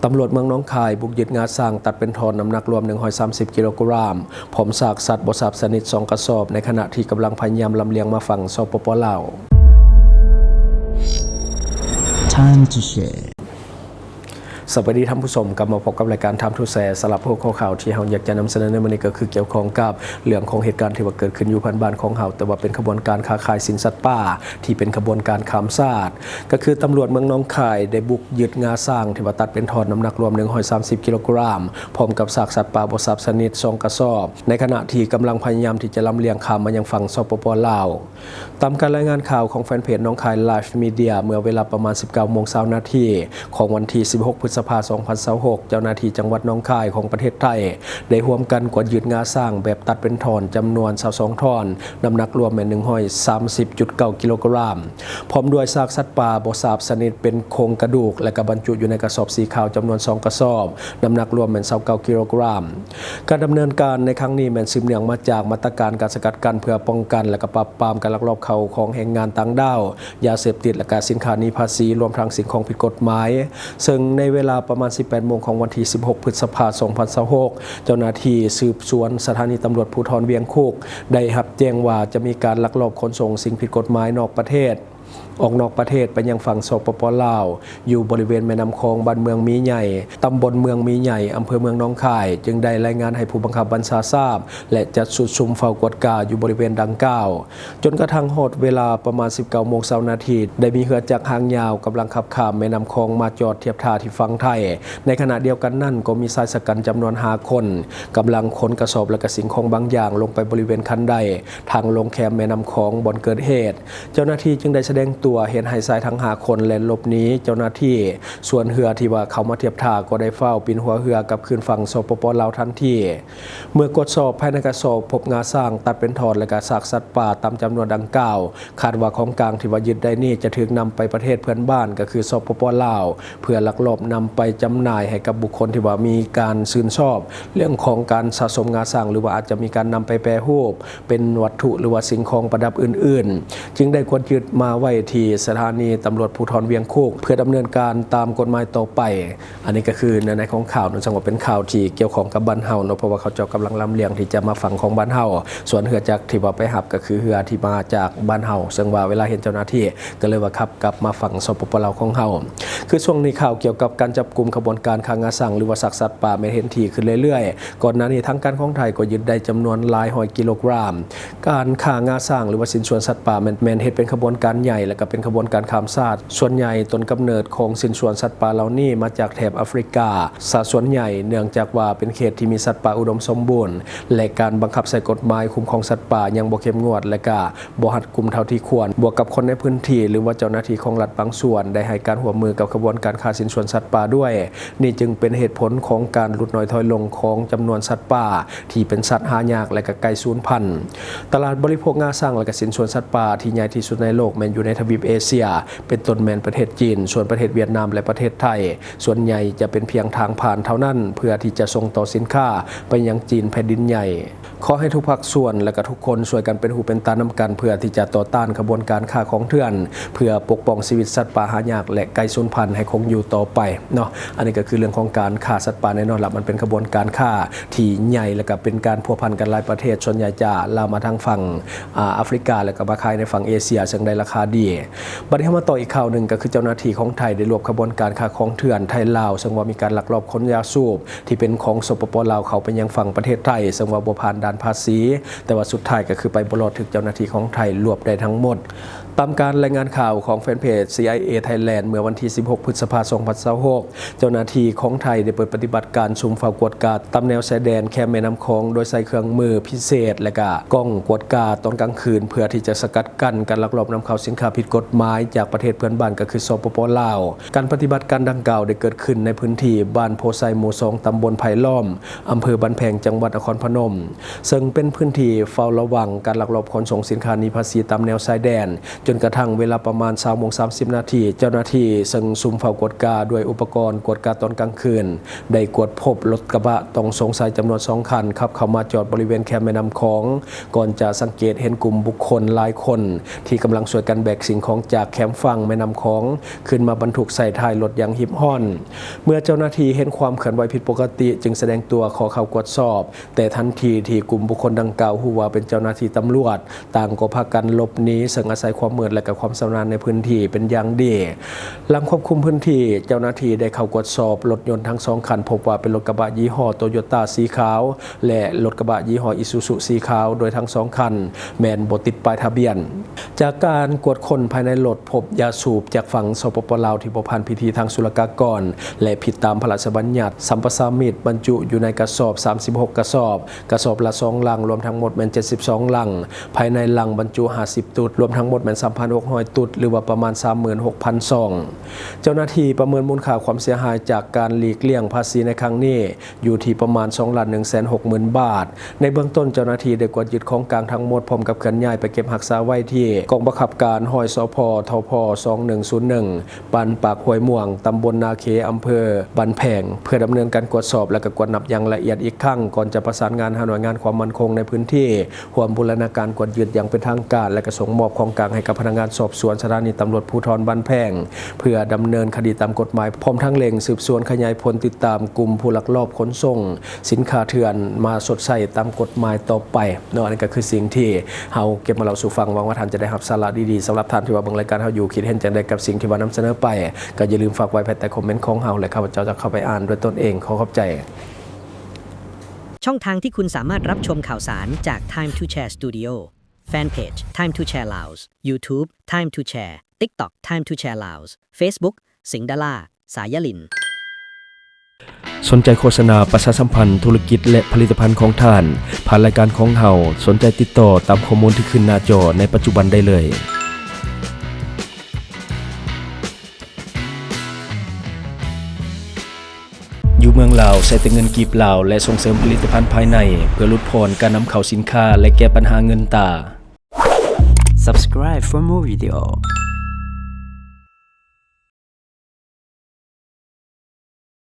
ตำรวจเมืองหนองคายบุกยึดงาสร้างตัดเป็นทอนน้ำหนักรวม130กิโลกรัมพร้อมซากสัตว์บ่ทราบชนิด2กระสอบในขณะที่กำลังพยายามลำเลียงมาฝั่งสปป.ลาว Time to shareสวัสดีท่านผู้ชมกลับมาพบกับรายการทำทูแชร์สลับพวกข่าวที่เราอยากจะนำเสนอในวันนี้ก็คือเกี่ยวข้องกับเรื่องของเหตุการณ์ที่ว่าเกิดขึ้นอยู่พันบ้านของเราแต่ว่าเป็นขบวนการค้าขายสินสัตว์ป่าที่เป็นขบวนการค้ามทาสก็คือตำรวจเมืองหนองคายได้บุกยึดงาสร้างที่ว่าตัดเป็นทอนน้ำหนักรวม130กิโลกรัมพร้อมกับซากสัตว์ป่าบ่ทราบชนิด2กระสอบในขณะที่กำลังพยายามที่จะลำเลียงข้ามมายังฝั่งสปป.ลาวตามการรายงานข่าวของแฟนเพจหนองคายไลฟ์มีเดียเมื่อเวลาประมาณ 19:20 น.ของวันที่16พฤษภาคม2026เจ้าหน้าที่จังหวัดหนองคายของประเทศไทยได้ร่วมกันกวาดยึดงาสร้างแบบตัดเป็นทอนจำนวน22ทอนน้ำหนักรวมเป็น130.9กิโลกรัมพร้อมด้วยซากสัตว์ป่าบ่ทราบชนิดเป็นโครงกระดูกและก็บรรจุอยู่ในกระสอบสีขาวจำนวน2กระสอบน้ำหนักรวมเป็น29กิโลกรัมการดำเนินการในครั้งนี้แม้นสืบเนื่องมาจากมาตรการการสกัดกั้นเพื่อป้องกันและก็ปราบปรามการลักลอบเข้าของแรงงานต่างด้าวยาเสพติดและก็สินค้าหนีภาษีรวมทั้งสิ่งของผิดกฎหมายซึ่งในเวลาประมาณ 18 โมงของวันที่16พฤษภาคม2026เจ้าหน้าที่สืบสวนสถานีตำรวจภูธรเวียงคุกได้รับแจ้งว่าจะมีการลักลอบขนส่งสิ่งผิดกฎหมายนอกประเทศออกนอกประเทศไปยังฝั่งสปป.ลาวอยู่บริเวณแม่น้ำคลองบ้านเมืองมีใหญ่ตำบลเมืองมีใหญ่อำเภอเมืองหนองคายจึงได้รายงานให้ผู้บังคับบัญชาทราบและจัดสุดซุมเฝ้ากวดกาอยู่บริเวณดังกล่าวจนกระทั่งฮอดเวลาประมาณ 19:20 น.ได้มีเรือจักรหางยาวกำลังขับข้ามแม่น้ำคลองมาจอดเทียบท่าที่ฝั่งไทยในขณะเดียวกันนั่นก็มีชายชะกันจำนวน5คนกำลังขนกระสอบและก็สิ่งของบางอย่างลงไปบริเวณคันไดทางลงแคมแม่น้ำคลองบ่อนเกิดเหตุเจ้าหน้าที่จึงได้แสดงตัวเห็นให้ชายทั้ง5คนแล่นหลบหนีเจ้าหน้าที่ส่วนเรือที่ว่าเขามาเทียบท่าก็ได้เฝ้าปีนหัวเรือกลับคืนฝั่งสปป.ลาวทันทีเมื่อกดสอบภายในกระสอบพบงาสร้างตัดเป็นทอนและก็ซากสัตว์ป่าตามจำนวนดังกล่าวคาดว่าของกลางที่ว่ายึดได้นี่จะถูกนำไปประเทศเพื่อนบ้านก็คือสปป.ลาวเพื่อลักลอบนำไปจำหน่ายให้กับบุคคลที่ว่ามีการชื่นชอบเรื่องของการสะสมงาสร้างหรือว่าอาจจะมีการนำไปแปรรูปเป็นวัตถุหรือว่าสิ่งของประดับอื่นๆจึงได้กดยึดมาไว้ที่สถานีตำรวจภูธรเวียงคุกเพื่อดำเนินการตามกฎหมายต่อไปอันนี้ก็คือในของข่าวนั่นจังว่าเป็นข่าวที่เกี่ยวของกับบ้านเฮาเนาะเพราะว่าเขาเจ้ากำลังลำเลียงที่จะมาฝั่งของบ้านเฮาส่วนเรือจักรที่ว่าไปหับก็คือเรือที่มาจากบ้านเฮาซึ่งว่าเวลาเห็นเจ้าหน้าที่ก็เลยว่าขับกลับมาฝั่งสปป.ลาวของเฮาคือช่วงนี้ข่าวเกี่ยวกับการจับกุมขบวนการค้างาสั่งหรือว่าซากสัตว์ป่าไม่เห็นทีขึ้นเรื่อยๆก่อนหน้านี้ทางการของไทยก็ยึดได้จำนวนหลายร้อยกิโลกรัมการค้างาสั่งหรือว่าสินส่วนสัตว์ป่าแม่นเฮ็ดเป็นขบวนการใหญ่และก็เป็นขบวนการข้ามชาติส่วนใหญ่ต้นกำเนิดของสินส่วนสัตว์ป่าเหล่านี้มาจากแถบแอฟริกาสัดส่วนใหญ่เนื่องจากว่าเป็นเขตที่มีสัตว์ป่าอุดมสมบูรณ์และการบังคับใช้กฎหมายคุ้มครองสัตว์ป่ายังบ่เข้มงวดและก็บ่รัดกุมเท่าที่ควรบวกกับคนในพื้นที่หรือว่าเจ้าหน้าที่ของรัฐบางส่วนได้ให้การร่วมมือกับขบวนการค้าสินส่วนสัตว์ป่าด้วยนี่จึงเป็นเหตุผลของการลดน้อยถอยลงของจำนวนสัตว์ป่าที่เป็นสัตว์หายากและก็ใกล้สูญพันธุ์ตลาดบริโภคงาสร้างและก็สินส่วนสัตว์ป่าที่ใหญ่ที่สุดในโลกแม้นอยู่ในทวีปเอเชียเป็นต้นแม่นประเทศจีนส่วนประเทศเวียดนามและประเทศไทยส่วนใหญ่จะเป็นเพียงทางผ่านเท่านั้นเพื่อที่จะส่งต่อสินค้าไปยังจีนแผ่นดินใหญ่ขอให้ทุกภาคส่วนและก็ทุกคนช่วยกันเป็นหูเป็นตานำกันเพื่อที่จะต่อต้านขบวนการค้าของเถื่อนเพื่อปกป้องชีวิตสัตว์ป่าหายากและไกลสูญพันธุ์ให้คงอยู่ต่อไปเนาะอันนี้ก็คือเรื่องของการฆ่าสัตว์ป่าแน่นอนละมันเป็นขบวนการฆ่าที่ใหญ่และก็เป็นการพัวพันกันหลายประเทศส่วนใหญ่จะลามมาทางฝั่งแอฟริกาและก็มาขายในฝั่งเอเชียซึ่งได้ราคาดีบัดนี้มาต่ออีกข่าวหนึ่งก็คือเจ้าหน้าที่ของไทยได้รวบขบวนการค้าของเถื่อนไทยลาวซึ่งว่ามีการลักลอบขนยาสูบที่เป็นของสปป.ลาวเขาไปยังฝั่งประเทศไทยซึ่งว่าบ่ผ่านด่านภาษีแต่ว่าสุดท้ายก็คือไปบ่รอดถึงเจ้าหน้าที่ของไทยรวบได้ทั้งหมดตามการรายงานข่าวของแฟนเพจ CIA Thailand เมื่อวันที่16พฤษภาคม2026เจ้าหน้าที่ของไทยได้เปิดปฏิบัติการซุ่มเฝ้ากวดกาตามแนวชายแดนแคมแม่น้ำคลองโดยใช้เครื่องมือพิเศษและก็กล้องกวดกาตอนกลางคืนเพื่อที่จะสกัดกั้นการลักลอบนำเข้าสินค้าผิดกฎหมายจากประเทศเพื่อนบ้านก็คือสปป.ลาวการปฏิบัติการดังกล่าวได้เกิดขึ้นในพื้นที่บ้านโพไซหมู่2ตำบลไผ่ล้อมอำเภอบ้านแพงจังหวัดนครพนมซึ่งเป็นพื้นที่เฝ้าระวังการลักลอบขนส่งสินค้าหนีภาษีตามแนวชายแดน จนกระทั่งเวลาประมาณ20:30 นาทีเจ้าหน้าที่ซึ่งซุ่มเฝ้ากวดกาด้วยอุปกรณ์กวดกาตอนกลางคืนได้กวดพบรถกระบะต้องสงสัยจำนวน2 คันขับเข้ามาจอดบริเวณแคมป์แม่น้ำของก่อนจะสังเกตเห็นกลุ่มบุคคลหลายคนที่กำลังช่วยกันแบกสิ่งของจากแคมป์ฝั่งแม่น้ำของขึ้นมาบรรทุกใส่ท้ายรถอย่างหิบห้อนเมื่อเจ้าหน้าที่เห็นความเคลื่อนไหวผิดปกติจึงแสดงตัวขอเข้ากวดสอบแต่ทันทีที่กลุ่มบุคคลดังกล่าวฮู้ว่าเป็นเจ้าหน้าที่ตำรวจต่างก็พากันหลบหนีซึ่งอาศัยความมืดและกับความชำนาญในพื้นที่เป็นอย่างดีหลังควบคุมพื้นที่เจ้าหน้าที่ได้เข้ากวดสอบรถยนต์ทั้ง2 คันพบว่าเป็นรถกระบะยี่ห้อโตโยต้าสีขาวและรถกระบะยี่ห้ออิซูซุสีขาวโดยทั้ง2 คันแม่นบ่ติดป้ายทะเบียนจากการกวดค้นภายในรถพบยาสูบจากฝั่งสปป.ลาวที่บ่ผ่านพิธีทางศุลกากรและผิดตามพระราชบัญญัติสัมปทานมิตรบรรจุอยู่ในกระสอบ36 กระสอบละ2 ลังรวมทั้งหมดเป็น72 ลังภายในลังบรรจุ50 ตุดรวมทั้งหมดเป็น 3,600 ตุดหรือว่าประมาณ 36,000 ซองเจ้าหน้าที่ประเมินมูลค่าความเสียหายจากการหลีกเลี่ยงภาษีในครั้งนี้อยู่ที่ประมาณ 2,160,000 บาทในเบื้องต้นเจ้าหน้าที่ได้กวดยึดของกลางทั้งหมดพร้อมกับเคลื่อนย้ายไปเก็บรักษาไว้ที่กองบังคับการห้อยสพทพ2101บ้านปากห้วยม่วงตำบลนาเคอำเภอบันแพงเพื่อดำเนินการตรวจสอบและก็กวดนับอย่างละเอียดอีกครั้งก่อนจะประสานงานหาหน่วยงานความมั่นคงในพื้นที่ร่วมบูรณาการกวดยึดอย่างเป็นทางการและก็ส่งมอบของกลางให้กับพนักงานสอบสวนสถานีตำรวจภูธรบ้านแพงเพื่อดำเนินคดีตามกฎหมายพร้อมทั้งเร่งสืบสวนขยายผลติดตามกลุ่มผู้ลักลอบขนส่งสินค้าเถื่อนมาสดใสตามกฎหมายต่อไปนั่นก็คือสิ่งที่เฮาเก็บมาเล่าสู่ฟังหวังว่าท่านจะได้รับสาระดีๆสำหรับท่านที่ว่าเบิ่งรายการเฮาอยู่คิดเห็นจังไดกับสิ่งที่ว่านำเสนอไปก็อย่าลืมฝากไว้ภายใต้คอมเมนต์ของเฮาและข้าพเจ้าจะเข้าไปอ่านด้วยตนเองขอขอบใจช่องทางที่คุณสามารถรับชมข่าวสารจาก Time to Share Studio Fanpage Time to Share Laos YouTube Time to Share TikTok Time to Share Laos Facebook สิงห์ดาราสายลินสนใจโฆษณาประชาสัมพันธ์ธุรกิจและผลิตภัณฑ์ของท่านผ่านรายการของเฮาสนใจติดต่อตามข้อมูลที่ขึ้นหน้าจอในปัจจุบันได้เลยอยู่เมืองลาวใช้แต่เงินกีบลาวและส่งเสริมผลิตภัณฑ์ภายในเพื่อลดพรการนำเข้าสินค้าและแก้ปัญหาเงินตา Subscribe for more video.